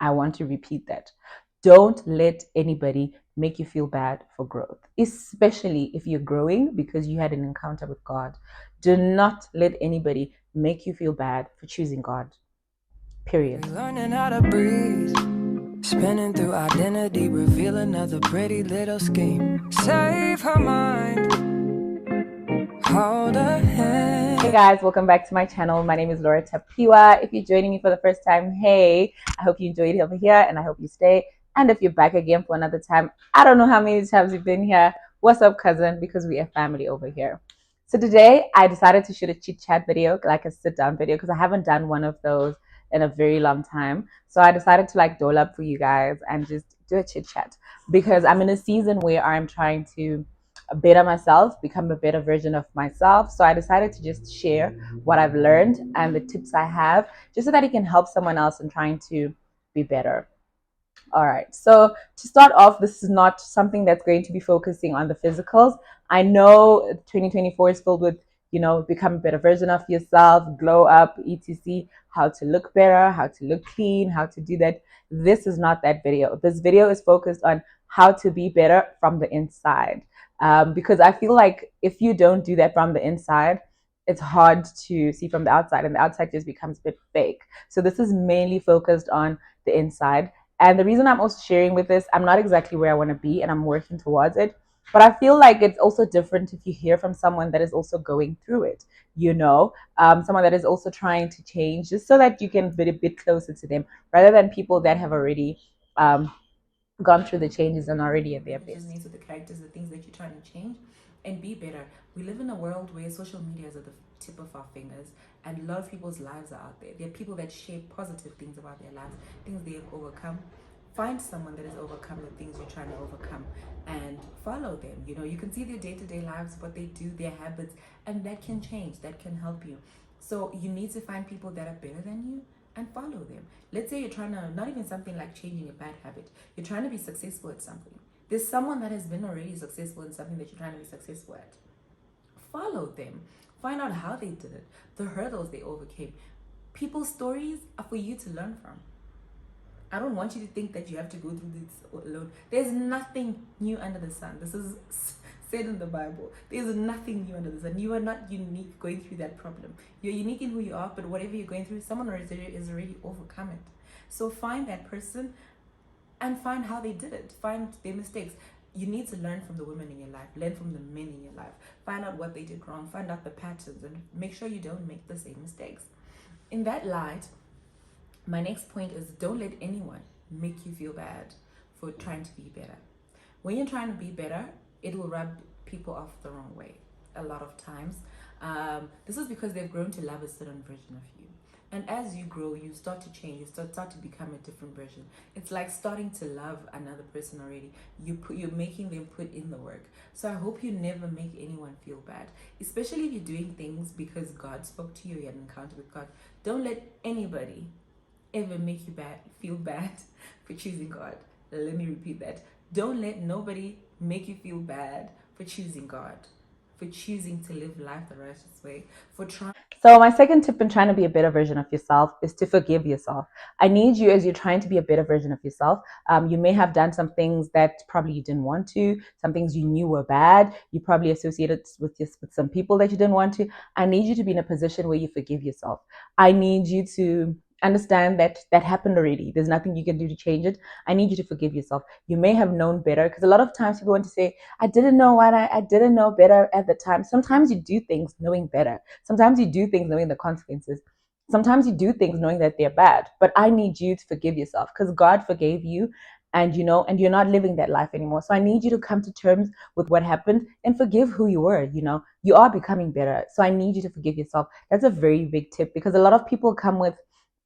I want to repeat that. Don't let anybody make you feel bad for growth, especially if you're growing because you had an encounter with God. Do not let anybody make you feel bad for choosing God. Period. Learning how to breathe, spinning through identity, reveal another pretty little scheme. Save her mind, hold her hand. Hey guys, welcome back to my channel. My name is Laura Tapiwa. If you're joining me for the first time, hey, I hope you enjoyed it over here and I hope you stay. And if you're back again for another time, I don't know how many times you've been here. What's up, cousin? Because we are family over here. So today I decided to shoot a chit chat video, like a sit down video, because I haven't done one of those in a very long time. So I decided to like dole up for you guys and just do a chit chat because I'm in a season where I'm trying to better myself, become a better version of myself. So I decided to just share what I've learned and the tips I have, just so that it can help someone else in trying to be better. All right. So to start off, this is not something that's going to be focusing on the physicals. I know 2024 is filled with, become a better version of yourself, glow up, etc. How to look better, how to look clean, how to do that. This is not that video. This video is focused on how to be better from the inside. Because I feel like if you don't do that from the inside, it's hard to see from the outside, and the outside just becomes a bit fake. So this is mainly focused on the inside. And the reason I'm also sharing with this, I'm not exactly where I want to be and I'm working towards it. But I feel like it's also different if you hear from someone that is also going through it, someone that is also trying to change, just so that you can be a bit closer to them rather than people that have already gone through the changes and already at their best. With the characters, the things that you're trying to change and be better. We live in a world where social media is at the tip of our fingers and a lot of people's lives are out there. There are people that share positive things about their lives, things they have overcome. Find someone that has overcome the things you're trying to overcome and follow them. You can see their day-to-day lives, what they do, their habits, and that can change, that can help you. So you need to find people that are better than you and follow them. Let's say you're trying to, not even something like changing a bad habit, you're trying to be successful at something. There's someone that has been already successful in something that you're trying to be successful at. Follow them. Find out how they did it, the hurdles they overcame. People's stories are for you to learn from. I don't want you to think that you have to go through this alone. There's nothing new under the sun. This is said in the Bible. There's nothing new under the sun. You are not unique going through that problem. You're unique in who you are, but whatever you're going through, someone is already overcome it. So find that person and find how they did it. Find their mistakes. You need to learn from the women in your life, learn from the men in your life, find out what they did wrong, find out the patterns, and make sure you don't make the same mistakes. In that light, my next point is don't let anyone make you feel bad for trying to be better. When you're trying to be better, it will rub people off the wrong way a lot of times. This is because they've grown to love a certain version of you. And as you grow, you start to change. You start to become a different version. It's like starting to love another person already. You're making them put in the work. So I hope you never make anyone feel bad, especially if you're doing things because God spoke to you, you had an encounter with God. Don't let anybody ever make you feel bad for choosing God. Let me repeat that. Don't let nobody make you feel bad for choosing God, for choosing to live life the righteous way, for trying. So my second tip in trying to be a better version of yourself is to forgive yourself. I need you, as you're trying to be a better version of yourself. You may have done some things that probably you didn't want to, some things you knew were bad. You probably associated with some people that you didn't want to. I need you to be in a position where you forgive yourself. I need you to understand that that happened already. There's nothing you can do to change it. I need you to forgive yourself. You may have known better, because a lot of times people want to say, I didn't know what I didn't know better at the time. Sometimes you do things knowing better. Sometimes you do things knowing the consequences. Sometimes you do things knowing that they're bad. But I need you to forgive yourself, because God forgave you, and and you're not living that life anymore. So I need you to come to terms with what happened and forgive who you were. You are becoming better. So I need you to forgive yourself. That's a very big tip, because a lot of people come with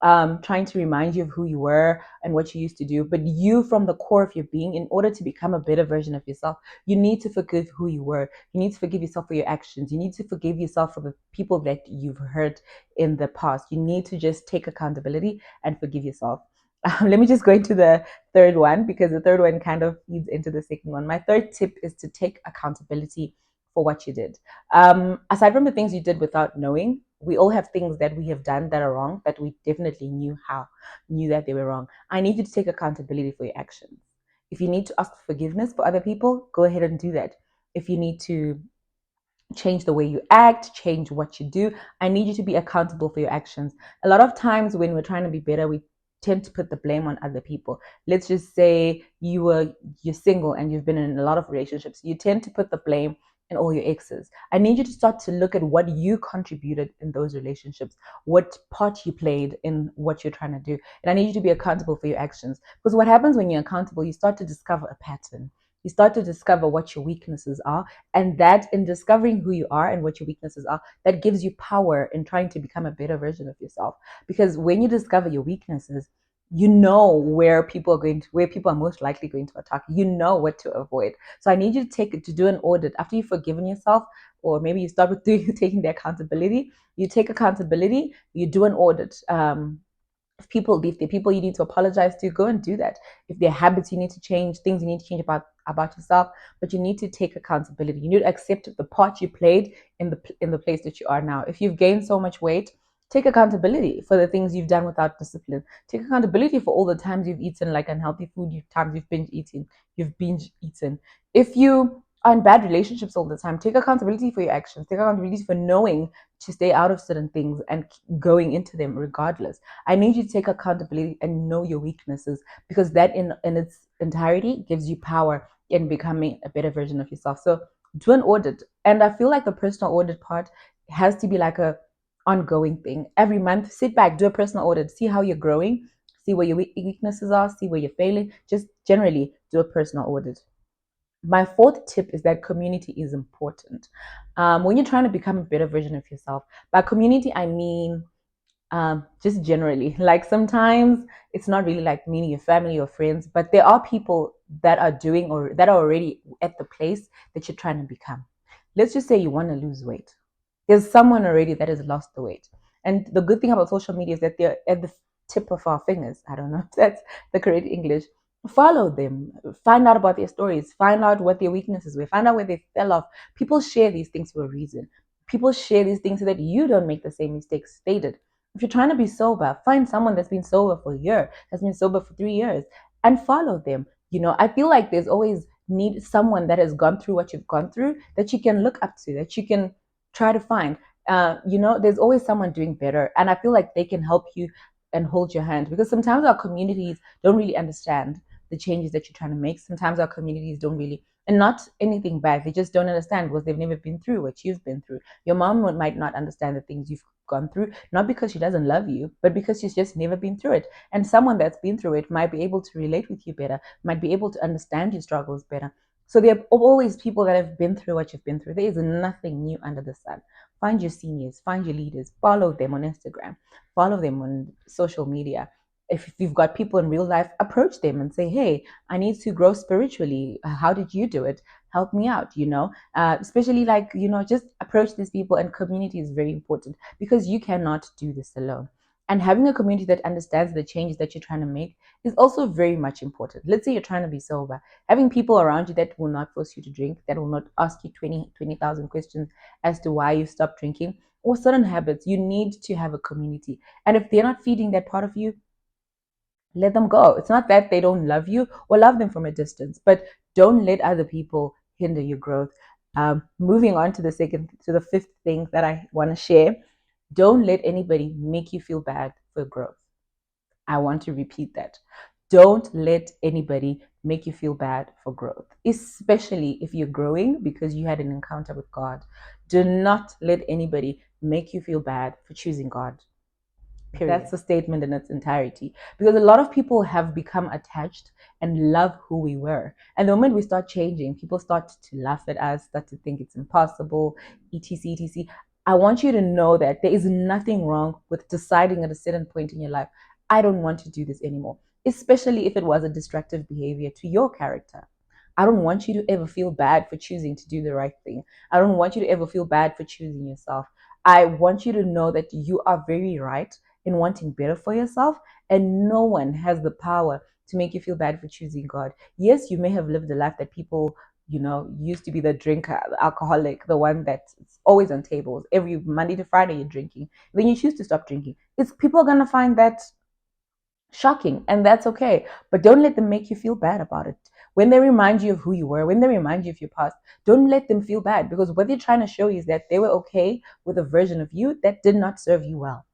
trying to remind you of who you were and what you used to do. But you, from the core of your being, in order to become a better version of yourself, you need to forgive who you were. You need to forgive yourself for your actions. You need to forgive yourself for the people that you've hurt in the past. You need to just take accountability and forgive yourself. Let me just go into the third one, because the third one kind of feeds into the second one. My third tip is to take accountability for what you did. Aside from the things you did without knowing, We all have things that we have done that are wrong, that we definitely knew that they were wrong. I need you to take accountability for your actions. If you need to ask for forgiveness for other people, go ahead and do that. If you need to change the way you act, change what you do, I need you to be accountable for your actions. A lot of times when we're trying to be better, we tend to put the blame on other people. Let's just say you're single and you've been in a lot of relationships. You tend to put the blame in all your exes. I need you to start to look at what you contributed in those relationships, what part you played in what you're trying to do. And I need you to be accountable for your actions. Because what happens when you're accountable, you start to discover a pattern. You start to discover what your weaknesses are, and that in discovering who you are and what your weaknesses are, that gives you power in trying to become a better version of yourself. Because when you discover your weaknesses, you know where people are most likely going to attack. You know what to avoid. So I need you to do an audit after you've forgiven yourself, or maybe you start with taking the accountability. You take accountability, you do an audit. If they're people you need to apologize to, go and do that. If there are habits you need to change, things you need to change about yourself, but you need to take accountability. You need to accept the part you played in the place that you are now. If you've gained so much weight, take accountability for the things you've done without discipline. Take accountability for all the times you've eaten like unhealthy food, times you've binge eaten. If you are in bad relationships all the time, take accountability for your actions. Take accountability for knowing to stay out of certain things and going into them regardless. I need you to take accountability and know your weaknesses, because that in its entirety gives you power in becoming a better version of yourself. So do an audit. And I feel like the personal audit part has to be like a ongoing thing. Every month, sit back, do a personal audit, see how you're growing, see where your weaknesses are, see where you're failing. Just generally do a personal audit. My fourth tip is that community is important. When you're trying to become a better version of yourself, by community, I mean just generally. Like sometimes it's not really like meaning your family or friends, but there are people that are doing or that are already at the place that you're trying to become. Let's just say you want to lose weight. There's someone already that has lost the weight. And the good thing about social media is that they're at the tip of our fingers. I don't know if that's the correct English. Follow them, find out about their stories, find out what their weaknesses were, find out where they fell off. People share these things for a reason. People share these things so that you don't make the same mistakes they did. If you're trying to be sober, find someone that's been sober for a year, that's been sober for 3 years, and follow them. I feel like there's always need someone that has gone through what you've gone through that you can look up to, that you can try to find. There's always someone doing better, and I feel like they can help you and hold your hand, because sometimes our communities don't really understand the changes that you're trying to make. Sometimes our communities don't really, and not anything bad, they just don't understand because they've never been through what you've been through. Your mom might not understand the things you've gone through, not because she doesn't love you, but because she's just never been through it. And someone that's been through it might be able to relate with you better, might be able to understand your struggles better. So there are always people that have been through what you've been through. There is nothing new under the sun. Find your seniors, find your leaders, follow them on Instagram, follow them on social media. If you've got people in real life, approach them and say, hey, I need to grow spiritually. How did you do it? Help me out, especially like, just approach these people. And community is very important because you cannot do this alone. And having a community that understands the changes that you're trying to make is also very much important. Let's say you're trying to be sober. Having people around you that will not force you to drink, that will not ask you 20,000 questions as to why you stopped drinking, or certain habits, you need to have a community. And if they're not feeding that part of you, let them go. It's not that they don't love you or love them from a distance, but don't let other people hinder your growth. Moving on to the fifth thing that I want to share. Don't let anybody make you feel bad for growth. I want to repeat that. Don't let anybody make you feel bad for growth, especially if you're growing because you had an encounter with God. Do not let anybody make you feel bad for choosing God. Period. That's the statement in its entirety. Because a lot of people have become attached and love who we were. And the moment we start changing, people start to laugh at us, start to think it's impossible, etc., etc. I want you to know that there is nothing wrong with deciding at a certain point in your life, I don't want to do this anymore, especially if it was a destructive behavior to your character. I don't want you to ever feel bad for choosing to do the right thing. I don't want you to ever feel bad for choosing yourself. I want you to know that you are very right in wanting better for yourself, and no one has the power to make you feel bad for choosing God. Yes, you may have lived a life that people used to be the drinker, the alcoholic, the one that's always on tables. Every Monday to Friday you're drinking. Then you choose to stop drinking. It's people are gonna find that shocking, and that's okay. But don't let them make you feel bad about it. When they remind you of who you were, when they remind you of your past, don't let them feel bad, because what they're trying to show you is that they were okay with a version of you that did not serve you well.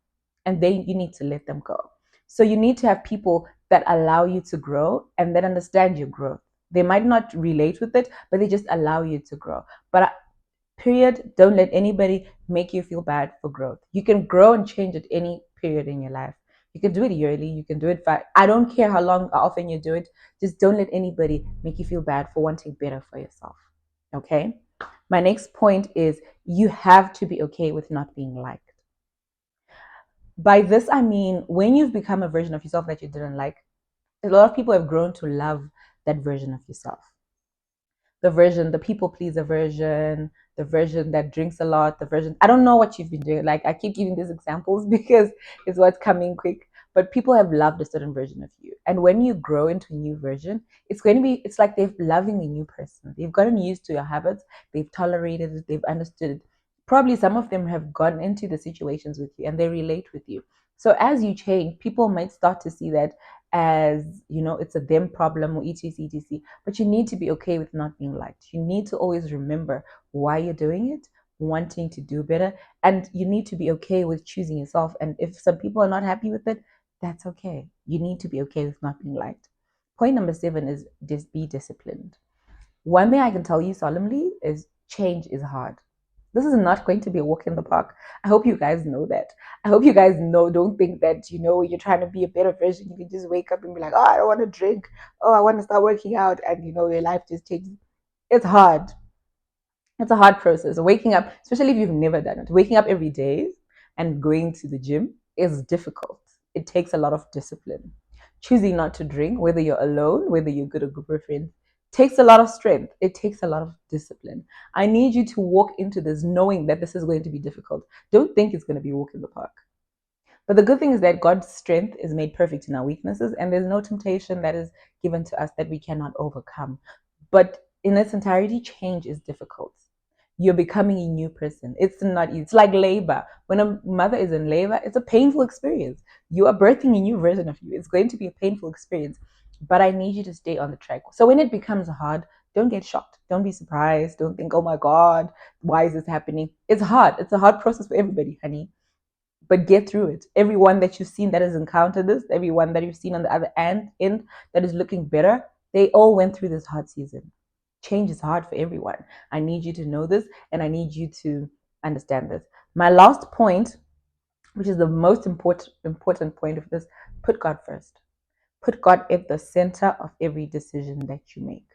And then you need to let them go. So you need to have people that allow you to grow and that understand your growth. They might not relate with it, but they just allow you to grow. But period, don't let anybody make you feel bad for growth. You can grow and change at any period in your life. You can do it yearly, you can do it I don't care how long or often you do it. Just don't let anybody make you feel bad for wanting better for yourself. Okay? My next point is you have to be okay with not being liked. By this I mean, when you've become a version of yourself that you didn't like, a lot of people have grown to love that version of yourself. The people pleaser version, the version that drinks a lot, the version, I don't know what you've been doing. Like, I keep giving these examples because it's what's coming quick. But people have loved a certain version of you. And when you grow into a new version, it's like they're loving a new person. They've gotten used to your habits, they've tolerated it, they've understood it. Probably some of them have gotten into the situations with you and they relate with you. So as you change, people might start to see that as, it's a them problem or etc. But you need to be okay with not being liked. You need to always remember why you're doing it, wanting to do better, and you need to be okay with choosing yourself. And if some people are not happy with it, that's okay. You need to be okay with not being liked. Point number 7 is just be disciplined. One thing I can tell you solemnly is change is hard. This is not going to be a walk in the park. I hope you guys know that. I hope you guys know, don't think that, you're trying to be a better version. You can just wake up and be like, oh, I don't want to drink. Oh, I want to start working out. And, your life just changes. It's hard. It's a hard process. Waking up, especially if you've never done it, waking up every day and going to the gym is difficult. It takes a lot of discipline. Choosing not to drink, whether you're alone, whether you're with a group of friends, takes a lot of strength. It takes a lot of discipline. I need you to walk into this knowing that this is going to be difficult. Don't think it's going to be a walk in the park. But the good thing is that God's strength is made perfect in our weaknesses, and there's no temptation that is given to us that we cannot overcome. But in its entirety, change is difficult. You're becoming a new person. It's not easy. It's like labor. When a mother is in labor, it's a painful experience. You are birthing a new version of you. It's going to be a painful experience. But I need you to stay on the track. So when it becomes hard, don't get shocked. Don't be surprised. Don't think, oh my God, why is this happening? It's hard. It's a hard process for everybody, honey. But get through it. Everyone that you've seen that has encountered this, everyone that you've seen on the other end that is looking better, they all went through this hard season. Change is hard for everyone. I need you to know this, and I need you to understand this. My last point, which is the most important point of this, put God first. Put God at the center of every decision that you make.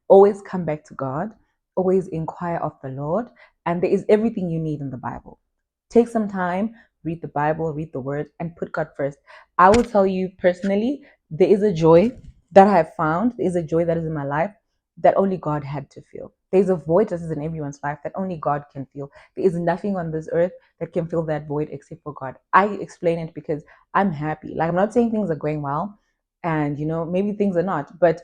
Always come back to God. Always inquire of the Lord. And there is everything you need in the Bible. Take some time, read the Bible, read the Word, and put God first. I will tell you personally, there is a joy that I have found. There is a joy that is in my life that only God had to feel. There's a void that is in everyone's life that only God can feel. There is nothing on this earth that can fill that void except for God. I explain it because I'm happy. Like, I'm not saying things are going well, and maybe things are not, but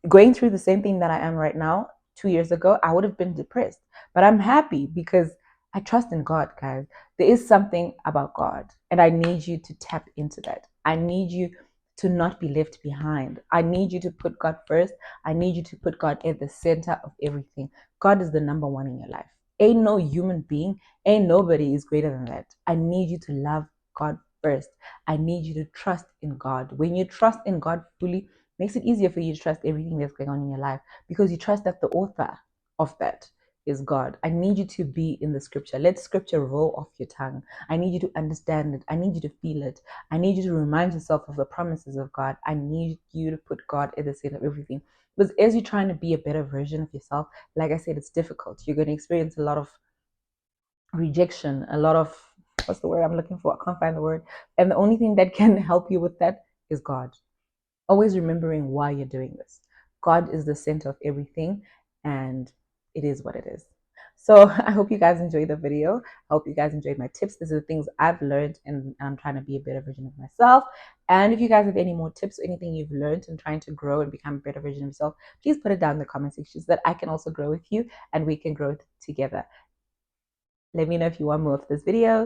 going through the same thing that I am right now, 2 years ago, I would have been depressed. But I'm happy because I trust in God, guys. There is something about God, and I need you to tap into that. I need you to not be left behind. I need you to put God first. I need you to put God at the center of everything. God is the number one in your life. Ain't no human being, ain't nobody is greater than that. I need you to love God first. I need you to trust in God. When you trust in God fully, makes it easier for you to trust everything that's going on in your life, because you trust that the author of that is God. I need you to be in the scripture. Let scripture roll off your tongue. I need you to understand it. I need you to feel it. I need you to remind yourself of the promises of God. I need you to put God at the center of everything. Because as you're trying to be a better version of yourself, like I said, it's difficult. You're going to experience a lot of rejection, a lot of, what's the word I'm looking for? I can't find the word. And the only thing that can help you with that is God. Always remembering why you're doing this. God is the center of everything, and it is what it is. So I hope you guys enjoyed the video. I hope you guys enjoyed my tips. These are the things I've learned, and I'm trying to be a better version of myself. And if you guys have any more tips or anything you've learned and trying to grow and become a better version of yourself, please put it down in the comment section so that I can also grow with you and we can grow together. Let me know if you want more of this video.